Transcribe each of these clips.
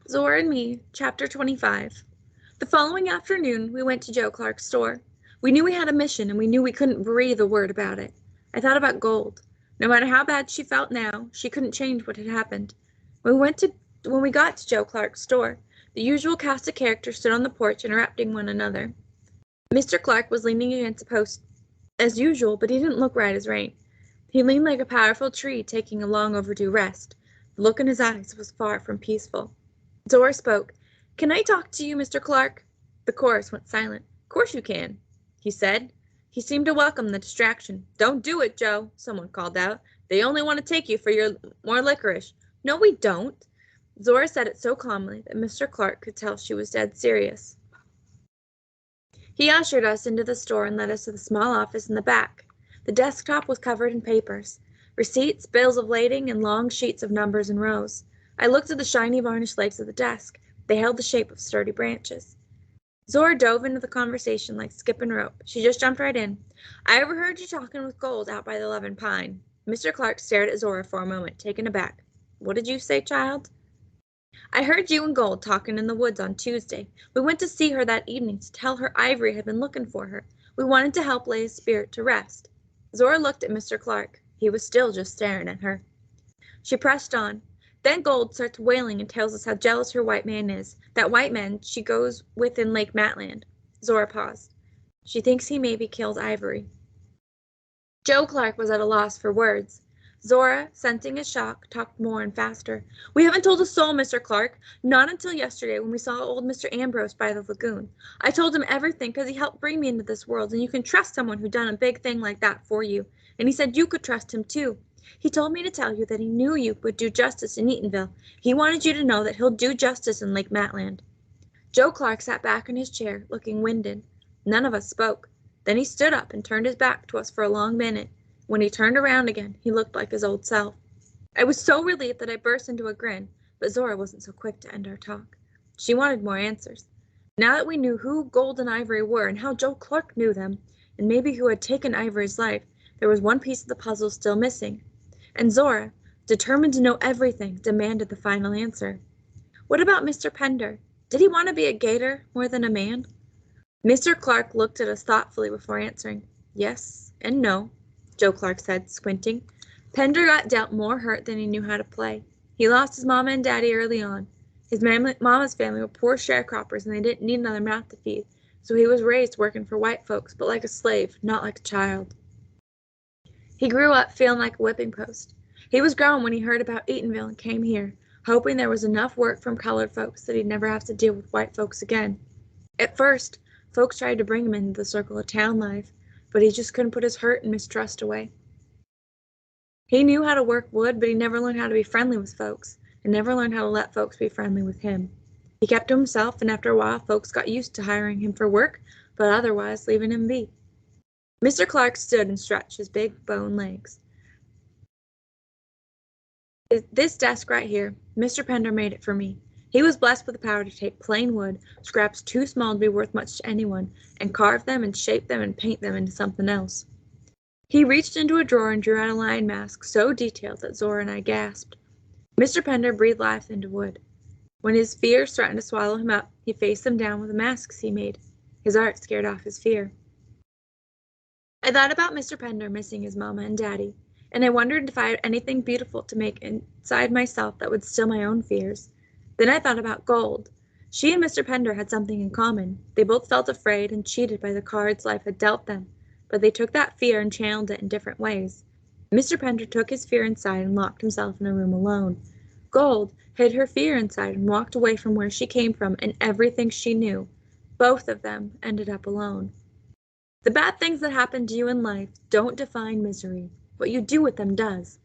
Zora and Me, Chapter 25. The following afternoon, we went to Joe Clark's store. We knew we had a mission, and we knew we couldn't breathe a word about it. I thought about Gold. No matter how bad she felt now, she couldn't change what had happened. When we got to Joe Clark's store, the usual cast of characters stood on the porch interrupting one another. Mr. Clark was leaning against a post as usual, but he didn't look right as rain. He leaned like a powerful tree taking a long overdue rest. The look in his eyes was far from peaceful. Zora spoke. "Can I talk to you, Mr. Clark?" The chorus went silent. "Course you can," he said. He seemed to welcome the distraction. "Don't do it, Joe," someone called out. "They only want to take you for your more licorice." "No, we don't." Zora said it so calmly that Mr. Clark could tell she was dead serious. He ushered us into the store and led us to the small office in the back. The desktop was covered in papers, receipts, bills of lading, and long sheets of numbers in rows. I looked at the shiny varnished legs of the desk. They held the shape of sturdy branches. Zora dove into the conversation like skipping rope. She just jumped right in. "I overheard you talking with Gold out by the Levin Pine." Mr. Clark stared at Zora for a moment, taken aback. "What did you say, child?" "I heard you and Gold talking in the woods on Tuesday. We went to see her that evening to tell her Ivory had been looking for her. We wanted to help lay his spirit to rest." Zora looked at Mr. Clark. He was still just staring at her. She pressed on. "Then Gold starts wailing and tells us how jealous her white man is. That white man she goes with in Lake Matland." Zora paused. "She thinks he maybe killed Ivory." Joe Clark was at a loss for words. Zora, sensing his shock, talked more and faster. "We haven't told a soul, Mr. Clark. Not until yesterday when we saw old Mr. Ambrose by the lagoon. I told him everything because he helped bring me into this world, and you can trust someone who done a big thing like that for you. And he said you could trust him too. He told me to tell you that he knew you would do justice in Eatonville. He wanted you to know that he'll do justice in Lake Matland." Joe Clark sat back in his chair, looking winded. None of us spoke. Then he stood up and turned his back to us for a long minute. When he turned around again, he looked like his old self. I was so relieved that I burst into a grin, but Zora wasn't so quick to end our talk. She wanted more answers. Now that we knew who Gold and Ivory were and how Joe Clark knew them, and maybe who had taken Ivory's life, there was one piece of the puzzle still missing. And Zora, determined to know everything, demanded the final answer. "What about Mr. Pender? Did he want to be a gator more than a man?" Mr. Clark looked at us thoughtfully before answering. "Yes and no," Joe Clark said, squinting. "Pender got dealt more hurt than he knew how to play. He lost his mama and daddy early on. His mama's family were poor sharecroppers and they didn't need another mouth to feed, so he was raised working for white folks, but like a slave, not like a child. He grew up feeling like a whipping post. He was grown when he heard about Eatonville and came here, hoping there was enough work from colored folks that he'd never have to deal with white folks again. At first, folks tried to bring him into the circle of town life, but he just couldn't put his hurt and mistrust away. He knew how to work wood, but he never learned how to be friendly with folks, and never learned how to let folks be friendly with him. He kept to himself, and after a while, folks got used to hiring him for work, but otherwise leaving him be." Mr. Clark stood and stretched his big bone legs. "This desk right here, Mr. Pender made it for me. He was blessed with the power to take plain wood, scraps too small to be worth much to anyone, and carve them and shape them and paint them into something else." He reached into a drawer and drew out a lion mask so detailed that Zora and I gasped. Mr. Pender breathed life into wood. When his fears threatened to swallow him up, he faced them down with the masks he made. His art scared off his fear. I thought about Mr. Pender missing his mama and daddy, and I wondered if I had anything beautiful to make inside myself that would still my own fears. Then I thought about Gold. She and Mr. Pender had something in common. They both felt afraid and cheated by the cards life had dealt them, but they took that fear and channeled it in different ways. Mr. Pender took his fear inside and locked himself in a room alone. Gold hid her fear inside and walked away from where she came from and everything she knew. Both of them ended up alone. The bad things that happen to you in life don't define misery. What you do with them does.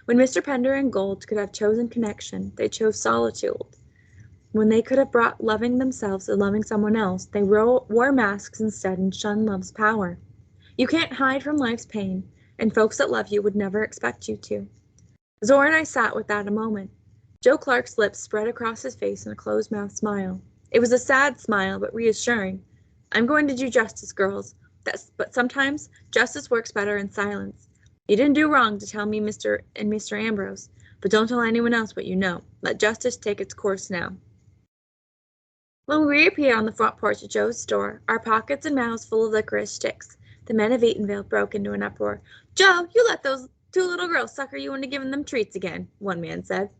When Mr. Pender and Gold could have chosen connection, they chose solitude. When they could have brought loving themselves to loving someone else, they wore masks instead and shunned love's power. You can't hide from life's pain, and folks that love you would never expect you to. Zora and I sat with that a moment. Joe Clark's lips spread across his face in a closed-mouthed smile. It was a sad smile, but reassuring. "I'm going to do justice, girls. But sometimes justice works better in silence. You didn't do wrong to tell me Mr. Ambrose, but don't tell anyone else what you know. Let justice take its course now." When we reappeared on the front porch of Joe's store, our pockets and mouths full of licorice sticks, the men of Eatonville broke into an uproar. "Joe, you let those two little girls sucker you into giving them treats again," one man said.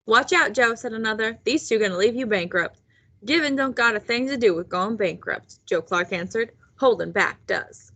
"Watch out, Joe," said another. "These two gonna leave you bankrupt." "Giving don't got a thing to do with going bankrupt," Joe Clark answered. "Holding back does."